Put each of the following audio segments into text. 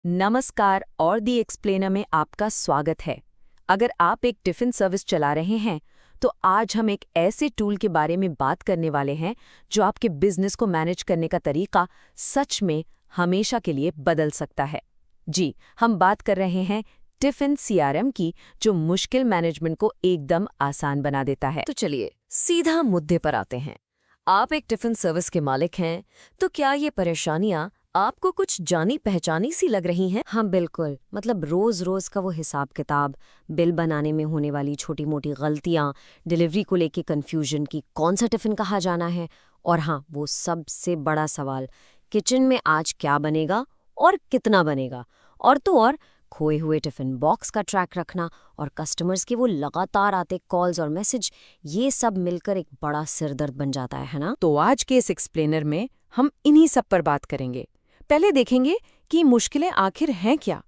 नमस्कार और दी एक्सप्लेनर में आपका स्वागत है। अगर आप एक टिफ़िन सर्विस चला रहे हैं तो आज हम एक ऐसे टूल के बारे में बात करने वाले हैं जो आपके बिजनेस को मैनेज करने का तरीका सच में हमेशा के लिए बदल सकता है। जी, हम बात कर रहे हैं टिफ़िन सीआरएम की, जो मुश्किल मैनेजमेंट को एकदम आसान बना देता है। तो चलिए सीधा मुद्दे पर आते हैं। आप एक टिफिन सर्विस के मालिक हैं, तो क्या ये परेशानियां आपको कुछ जानी पहचानी सी लग रही हैं? हाँ बिल्कुल, मतलब रोज रोज का वो हिसाब किताब, बिल बनाने में होने वाली छोटी मोटी गलतियां, डिलीवरी को लेके कंफ्यूजन की कौन सा टिफिन कहाँ जाना है, और हाँ वो सबसे बड़ा सवाल, किचन में आज क्या बनेगा और कितना बनेगा, और तो और खोए हुए टिफिन बॉक्स का ट्रैक रखना और कस्टमर्स के वो लगातार आते कॉल्स और मैसेज, ये सब मिलकर एक बड़ा सिरदर्द बन जाता है ना। तो आज के इस एक्सप्लेनर में हम इन्हीं सब पर बात करेंगे। पहले देखेंगे कि मुश्किलें आखिर हैं क्या,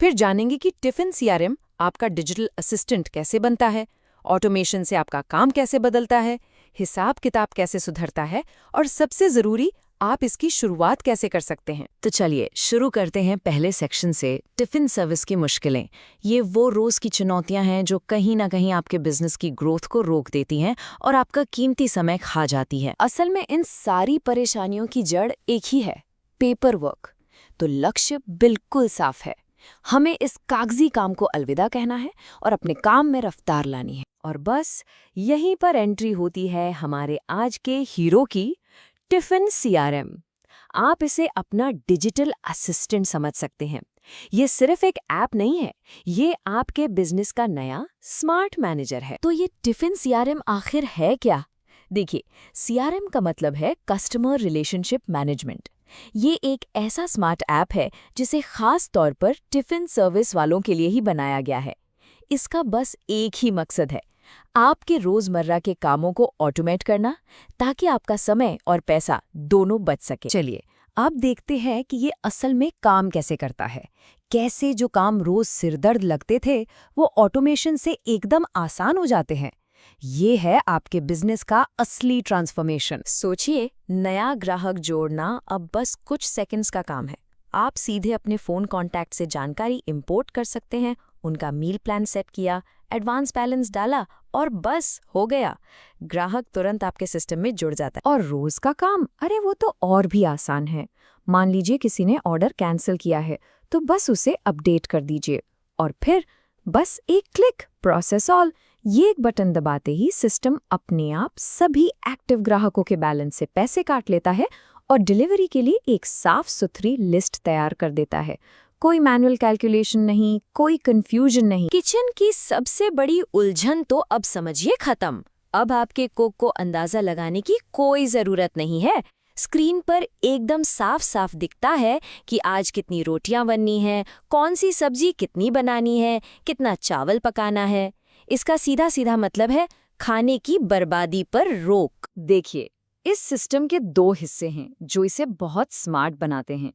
फिर जानेंगे कि टिफ़िन सीआरएम आपका डिजिटल असिस्टेंट कैसे बनता है, ऑटोमेशन से आपका काम कैसे बदलता है, हिसाब किताब कैसे सुधरता है, और सबसे ज़रूरी, आप इसकी शुरुआत कैसे कर सकते हैं। तो चलिए शुरू करते हैं पहले सेक्शन से, टिफिन सर्विस की मुश्किलें। ये वो रोज की चुनौतियां हैं जो कहीं ना कहीं आपके बिजनेस की ग्रोथ को रोक देती हैं और आपका कीमती समय खा जाती है। असल में इन सारी परेशानियों की जड़ एक ही है, पेपर वर्क। तो लक्ष्य बिल्कुल साफ है, हमें इस कागजी काम को अलविदा कहना है और अपने काम में रफ्तार लानी है। और बस यहीं पर एंट्री होती है हमारे आज के हीरो की, टिफ़िन सीआरएम। आप इसे अपना डिजिटल असिस्टेंट समझ सकते हैं। ये सिर्फ एक ऐप नहीं है, ये आपके बिजनेस का नया स्मार्ट मैनेजर है। तो ये टिफिन सीआरएम आखिर है क्या? देखिए, सीआरएम का मतलब है कस्टमर रिलेशनशिप मैनेजमेंट। ये एक ऐसा स्मार्ट ऐप है जिसे खास तौर पर टिफ़िन सर्विस वालों के लिए ही बनाया गया है। इसका बस एक ही मकसद है, आपके रोजमर्रा के कामों को ऑटोमेट करना, ताकि आपका समय और पैसा दोनों बच सके। चलिए अब देखते हैं कि ये असल में काम कैसे करता है। कैसे जो काम रोज सिरदर्द लगते थे वो ऑटोमेशन से एकदम आसान हो जाते हैं। ये है आपके बिजनेस का असली ट्रांसफॉर्मेशन। सोचिए, नया ग्राहक जोड़ना अब बस कुछ सेकंड्स का काम है। आप सीधे अपने फ़ोन कॉन्टैक्ट से जानकारी इंपोर्ट कर सकते हैं, उनका मील प्लान सेट किया, एडवांस बैलेंस डाला और बस हो गया, ग्राहक तुरंत आपके सिस्टम में जुड़ जाता है। और रोज का काम, अरे वो तो और भी आसान है। मान लीजिए किसी ने ऑर्डर कैंसिल किया है, तो बस उसे अपडेट कर दीजिए और फिर बस एक क्लिक, प्रोसेस ऑल। ये एक बटन दबाते ही सिस्टम अपने आप सभी एक्टिव ग्राहकों के बैलेंस से पैसे काट लेता है और डिलीवरी के लिए एक साफ सुथरी लिस्ट तैयार कर देता है। कोई मैनुअल कैलकुलेशन नहीं, कोई कंफ्यूजन नहीं। किचन की सबसे बड़ी उलझन तो अब समझिए खत्म। अब आपके कुक को अंदाजा लगाने की कोई जरूरत नहीं है। स्क्रीन पर एकदम साफ साफ दिखता है कि आज कितनी रोटियां बननी है, कौन सी सब्जी कितनी बनानी है, कितना चावल पकाना है। इसका सीधा सीधा मतलब है खाने की बर्बादी पर रोक। देखिए, इस सिस्टम के दो हिस्से हैं जो इसे बहुत स्मार्ट बनाते हैं।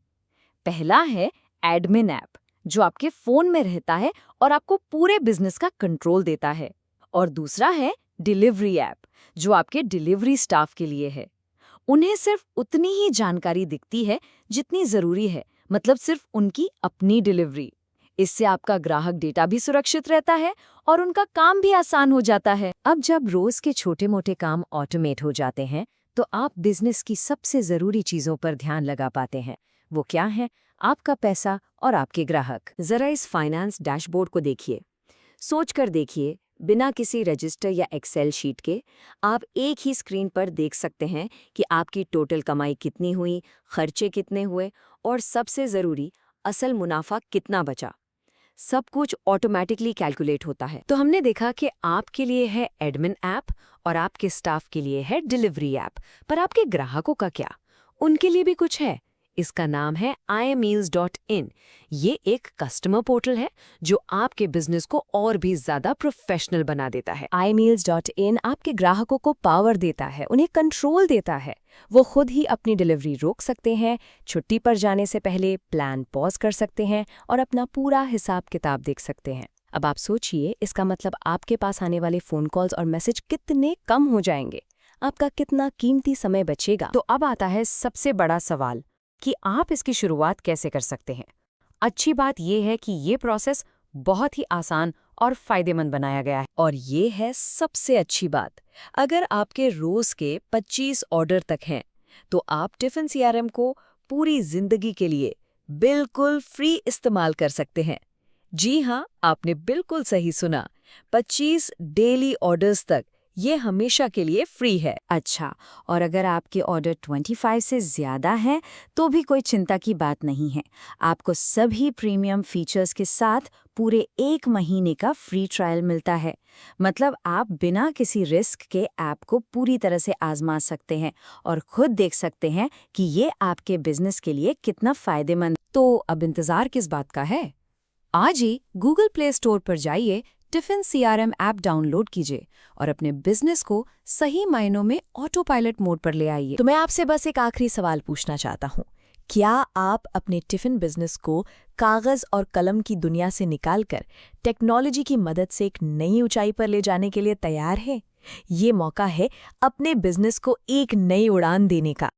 पहला है एडमिन ऐप, जो आपके फोन में रहता है और आपको पूरे बिजनेस का कंट्रोल देता है। और दूसरा है डिलीवरी ऐप, जो आपके डिलीवरी स्टाफ के लिए है। उन्हें सिर्फ उतनी ही जानकारी दिखती है जितनी जरूरी है, मतलब सिर्फ उनकी अपनी डिलीवरी। इससे आपका ग्राहक डेटा भी सुरक्षित रहता है और उनका काम भी आसान हो जाता है। अब जब रोज के छोटे मोटे काम ऑटोमेट हो जाते हैं तो आप बिजनेस की सबसे जरूरी चीजों पर ध्यान लगा पाते हैं। वो क्या है? आपका पैसा और आपके ग्राहक। जरा इस फाइनेंस डैशबोर्ड को देखिए, सोच कर देखिए। बिना किसी रजिस्टर या एक्सेल शीट के आप एक ही स्क्रीन पर देख सकते हैं कि आपकी टोटल कमाई कितनी हुई, खर्चे कितने हुए और सबसे ज़रूरी, असल मुनाफा कितना बचा। सब कुछ ऑटोमेटिकली कैलकुलेट होता है। तो हमने देखा कि आपके लिए है एडमिन ऐप और आपके स्टाफ के लिए है डिलीवरी ऐप, पर आपके ग्राहकों का क्या? उनके लिए भी कुछ है। इसका नाम है imeals.in। ये एक कस्टमर पोर्टल है जो आपके बिजनेस को और भी ज्यादा प्रोफेशनल बना देता है। imeals.in आपके ग्राहकों को पावर देता है, उन्हें कंट्रोल देता है। वो खुद ही अपनी डिलीवरी रोक सकते हैं, छुट्टी पर जाने से पहले प्लान पॉज कर सकते हैं और अपना पूरा हिसाब किताब देख सकते हैं। अब आप सोचिए, इसका मतलब आपके पास आने वाले फ़ोन कॉल्स और मैसेज कितने कम हो जाएंगे, आपका कितना कीमती समय बचेगा। तो अब आता है सबसे बड़ा सवाल कि आप इसकी शुरुआत कैसे कर सकते हैं। अच्छी बात यह है कि ये प्रोसेस बहुत ही आसान और फायदेमंद बनाया गया है। और ये है सबसे अच्छी बात, अगर आपके रोज के 25 ऑर्डर तक हैं तो आप टिफिन सीआरएम को पूरी जिंदगी के लिए बिल्कुल फ्री इस्तेमाल कर सकते हैं। जी हाँ, आपने बिल्कुल सही सुना, 25 डेली ऑर्डर्स तक ये हमेशा के लिए फ्री है। अच्छा, और अगर आपके ऑर्डर 25 से ज़्यादा हैं तो भी कोई चिंता की बात नहीं है। आपको सभी प्रीमियम फीचर्स के साथ पूरे 1 महीने का फ्री ट्रायल मिलता है। मतलब आप बिना किसी रिस्क के ऐप को पूरी तरह से आजमा सकते हैं और खुद देख सकते हैं कि ये आपके बिजनेस के लिए कितना फायदेमंद। तो अब इंतज़ार किस बात का है? आज ही गूगल प्ले स्टोर पर जाइए, टिफिन सीआरएम ऐप डाउनलोड कीजिए और अपने बिजनेस को सही मायनों में ऑटो पायलट मोड पर ले आइए। तो मैं आपसे बस एक आखिरी सवाल पूछना चाहता हूँ, क्या आप अपने टिफिन बिजनेस को कागज और कलम की दुनिया से निकालकर टेक्नोलॉजी की मदद से एक नई ऊंचाई पर ले जाने के लिए तैयार हैं? ये मौका है अपने बिजनेस को एक नई उड़ान देने का।